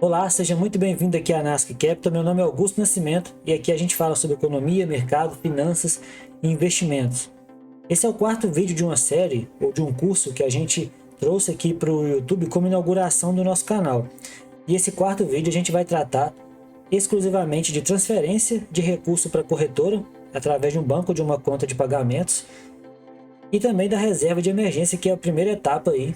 Olá, seja muito bem-vindo aqui à Nasc Capital. Meu nome é Augusto Nascimento e aqui a gente fala sobre economia, mercado, finanças e investimentos. Esse é o quarto vídeo de uma série ou de um curso que a gente trouxe aqui para o YouTube como inauguração do nosso canal. E esse quarto vídeo a gente vai tratar exclusivamente de transferência de recurso para a corretora através de um banco ou de uma conta de pagamentos e também da reserva de emergência, que é a primeira etapa aí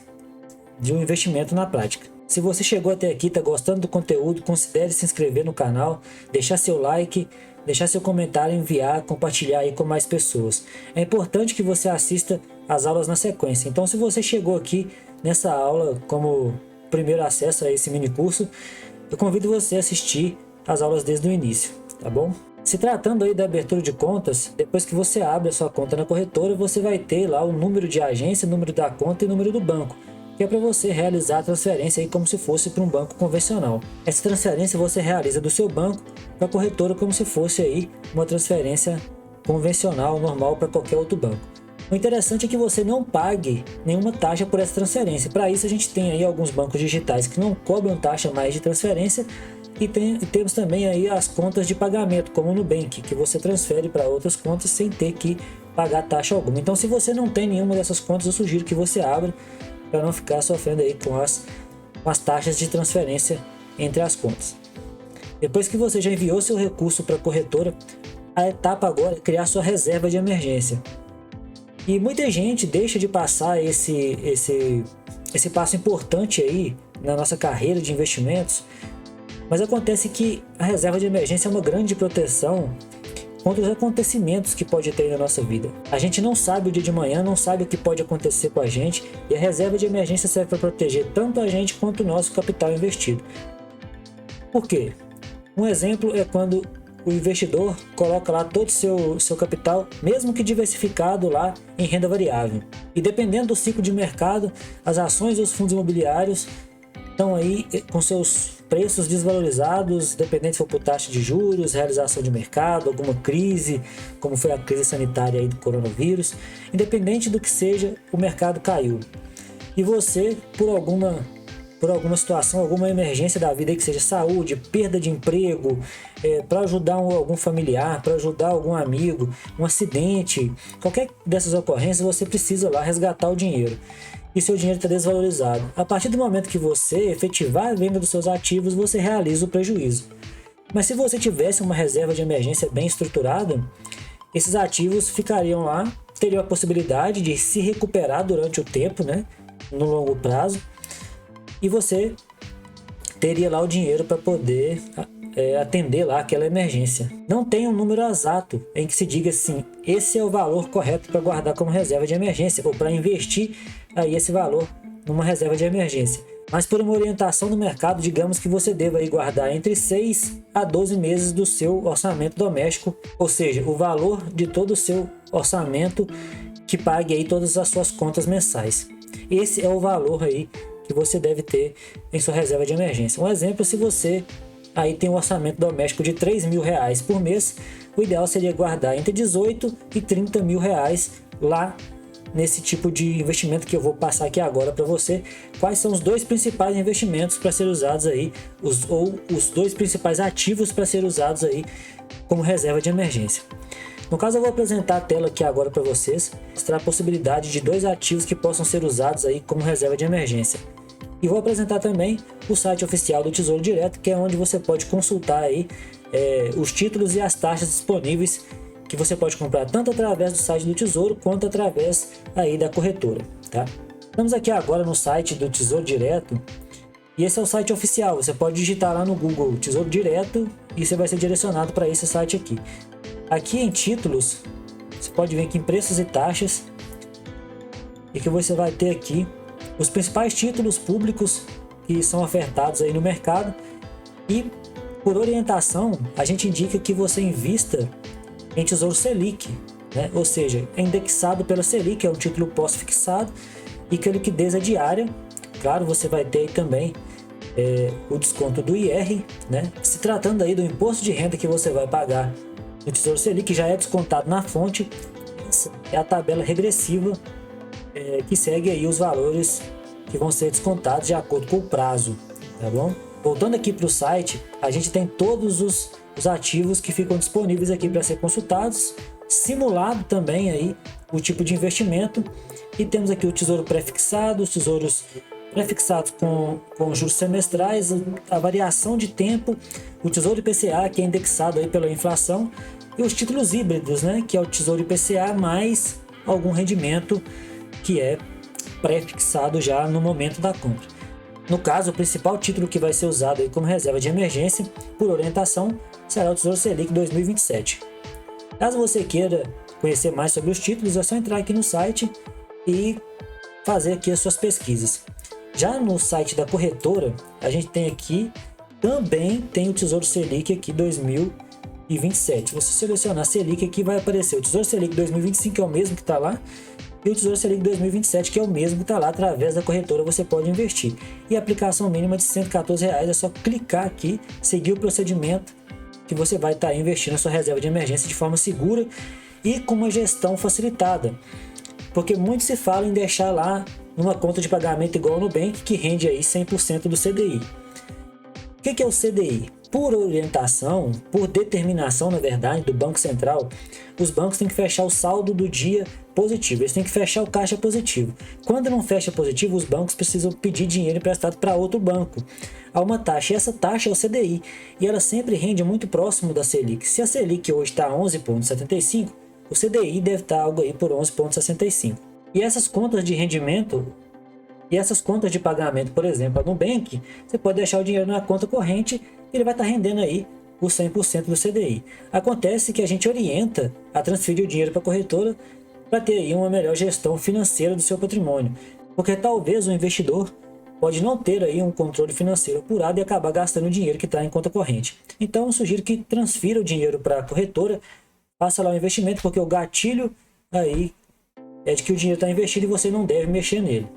de um investimento na prática. Se você chegou até aqui, está gostando do conteúdo, considere se inscrever no canal, deixar seu like, deixar seu comentário, enviar, compartilhar aí com mais pessoas. É importante que você assista as aulas na sequência. Então, se você chegou aqui nessa aula como primeiro acesso a esse mini curso, eu convido você a assistir as aulas desde o início, tá bom? Se tratando aí da abertura de contas, depois que você abre a sua conta na corretora, você vai ter lá o número de agência, número da conta e número do banco, que é para você realizar a transferência aí como se fosse para um banco convencional. Essa transferência você realiza do seu banco para a corretora como se fosse aí uma transferência convencional, normal para qualquer outro banco. O interessante é que você não pague nenhuma taxa por essa transferência. Para isso a gente tem aí alguns bancos digitais que não cobram taxa mais de transferência e temos também aí as contas de pagamento, como o Nubank, que você transfere para outras contas sem ter que pagar taxa alguma. Então, se você não tem nenhuma dessas contas, eu sugiro que você abra para não ficar sofrendo aí com as taxas de transferência entre as contas. Depois que você já enviou seu recurso para a corretora, a etapa agora é criar sua reserva de emergência. E muita gente deixa de passar esse passo importante aí na nossa carreira de investimentos, mas acontece que a reserva de emergência é uma grande proteção contra os acontecimentos que pode ter na nossa vida. A gente não sabe o dia de manhã, não sabe o que pode acontecer com a gente, e a reserva de emergência serve para proteger tanto a gente quanto o nosso capital investido. Por quê? Um exemplo é quando o investidor coloca lá todo o seu capital, mesmo que diversificado lá em renda variável. E dependendo do ciclo de mercado, as ações e os fundos imobiliários estão aí com seus preços desvalorizados, dependendo se for por taxa de juros, realização de mercado, alguma crise, como foi a crise sanitária aí do coronavírus. Independente do que seja, o mercado caiu. E você, por alguma situação, alguma emergência da vida, que seja saúde, perda de emprego, para ajudar algum familiar, para ajudar algum amigo, um acidente, qualquer dessas ocorrências, você precisa lá resgatar o dinheiro. E seu dinheiro está desvalorizado. A partir do momento que você efetivar a venda dos seus ativos, você realiza o prejuízo. Mas se você tivesse uma reserva de emergência bem estruturada, esses ativos ficariam lá, teriam a possibilidade de se recuperar durante o tempo, né, no longo prazo, e você teria lá o dinheiro para poder atender lá aquela emergência. Não tem um número exato em que se diga assim, esse é o valor correto para guardar como reserva de emergência ou para investir aí esse valor numa reserva de emergência. Mas por uma orientação do mercado, digamos que você deva aí guardar entre 6 a 12 meses do seu orçamento doméstico, ou seja, o valor de todo o seu orçamento que pague aí todas as suas contas mensais. Esse é o valor aí que você deve ter em sua reserva de emergência. Um exemplo, se você aí tem um orçamento doméstico de R$3.000 por mês, o ideal seria guardar entre 18 e 30 mil reais lá nesse tipo de investimento que eu vou passar aqui agora para você. Quais são os dois principais investimentos para ser usados aí, os dois principais ativos para ser usados aí como reserva de emergência. No caso, eu vou apresentar a tela aqui agora para vocês, mostrar a possibilidade de dois ativos que possam ser usados aí como reserva de emergência. E vou apresentar também o site oficial do Tesouro Direto, que é onde você pode consultar aí os títulos e as taxas disponíveis que você pode comprar tanto através do site do Tesouro quanto através aí da corretora, tá? Estamos aqui agora no site do Tesouro Direto e esse é o site oficial. Você pode digitar lá no Google Tesouro Direto e você vai ser direcionado para esse site aqui. Aqui em títulos, você pode ver aqui em preços e taxas e que você vai ter aqui os principais títulos públicos que são ofertados aí no mercado, e por orientação a gente indica que você invista em Tesouro Selic, né? Ou seja, é indexado pela Selic, é um título pós-fixado e que a liquidez é diária. Claro, você vai ter aí também o desconto do IR, né? Se tratando aí do imposto de renda que você vai pagar no Tesouro Selic, que já é descontado na fonte, essa é a tabela regressiva que segue aí os valores que vão ser descontados de acordo com o prazo, tá bom? Voltando aqui para o site, a gente tem todos os ativos que ficam disponíveis aqui para ser consultados, simulado também aí o tipo de investimento, e temos aqui o tesouro pré-fixado, os tesouros pré-fixados com juros semestrais, a variação de tempo, o tesouro IPCA, que é indexado aí pela inflação, e os títulos híbridos, né, que é o tesouro IPCA mais algum rendimento que é pré-fixado já no momento da compra. No caso, o principal título que vai ser usado aí como reserva de emergência, por orientação, será o Tesouro Selic 2027. Caso você queira conhecer mais sobre os títulos, é só entrar aqui no site e fazer aqui as suas pesquisas. Já no site da corretora, a gente tem aqui, também tem o Tesouro Selic aqui 2027. Se você selecionar Selic aqui, vai aparecer o Tesouro Selic 2025, que é o mesmo que está lá, e o Tesouro Selic 2027, que é o mesmo que está lá. Através da corretora você pode investir. E a aplicação mínima de R$ 114, é só clicar aqui, seguir o procedimento, que você vai estar investindo a sua reserva de emergência de forma segura e com uma gestão facilitada. Porque muito se fala em deixar lá numa conta de pagamento igual ao Nubank, que rende aí 100% do CDI. O que é o CDI? Por orientação, por determinação, na verdade, do Banco Central, os bancos têm que fechar o saldo do dia positivo, eles têm que fechar o caixa positivo. Quando não fecha positivo, os bancos precisam pedir dinheiro emprestado para outro banco a uma taxa, e essa taxa é o CDI, e ela sempre rende muito próximo da Selic. Se a Selic hoje está 11,75, o CDI deve estar algo aí por 11,65. E essas contas de rendimento e essas contas de pagamento, por exemplo, a Nubank, você pode deixar o dinheiro na conta corrente e ele vai estar rendendo aí o 100% do CDI. Acontece que a gente orienta a transferir o dinheiro para a corretora para ter aí uma melhor gestão financeira do seu patrimônio, porque talvez o investidor pode não ter aí um controle financeiro apurado e acabar gastando o dinheiro que está em conta corrente. Então eu sugiro que transfira o dinheiro para a corretora, faça lá o investimento, porque o gatilho aí é de que o dinheiro está investido e você não deve mexer nele.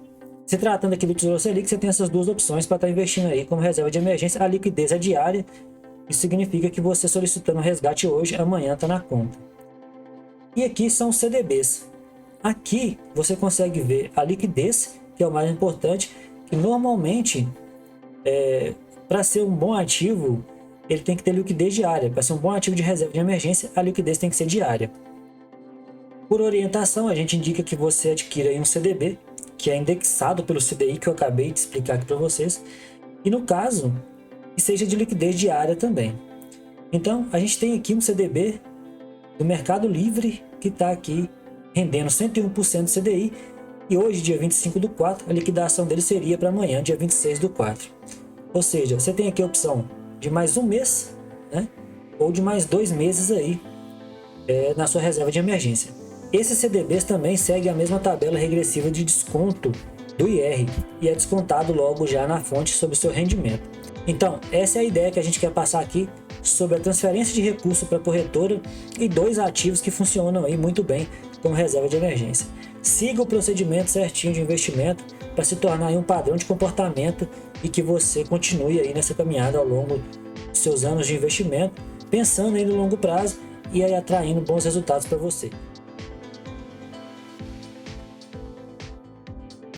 Se tratando aqui do Tesouro Selic, você tem essas duas opções para estar investindo aí como reserva de emergência. A liquidez é diária, isso significa que você solicitando o resgate hoje, amanhã está na conta. E aqui são os CDBs. Aqui você consegue ver a liquidez, que é o mais importante, que normalmente, para ser um bom ativo, ele tem que ter liquidez diária. Para ser um bom ativo de reserva de emergência, a liquidez tem que ser diária. Por orientação, a gente indica que você adquira aí um CDB, que é indexado pelo CDI, que eu acabei de explicar aqui para vocês, e no caso, que seja de liquidez diária também. Então, a gente tem aqui um CDB do Mercado Livre, que está aqui rendendo 101% do CDI, e hoje, dia 25/4, a liquidação dele seria para amanhã, dia 26/4. Ou seja, você tem aqui a opção de mais um mês, né, ou de mais 2 meses aí, na sua reserva de emergência. Esses CDBs também seguem a mesma tabela regressiva de desconto do IR e é descontado logo já na fonte sobre o seu rendimento. Então, essa é a ideia que a gente quer passar aqui sobre a transferência de recurso para a corretora e 2 ativos que funcionam aí muito bem como reserva de emergência. Siga o procedimento certinho de investimento para se tornar aí um padrão de comportamento e que você continue aí nessa caminhada ao longo dos seus anos de investimento, pensando aí no longo prazo e aí atraindo bons resultados para você.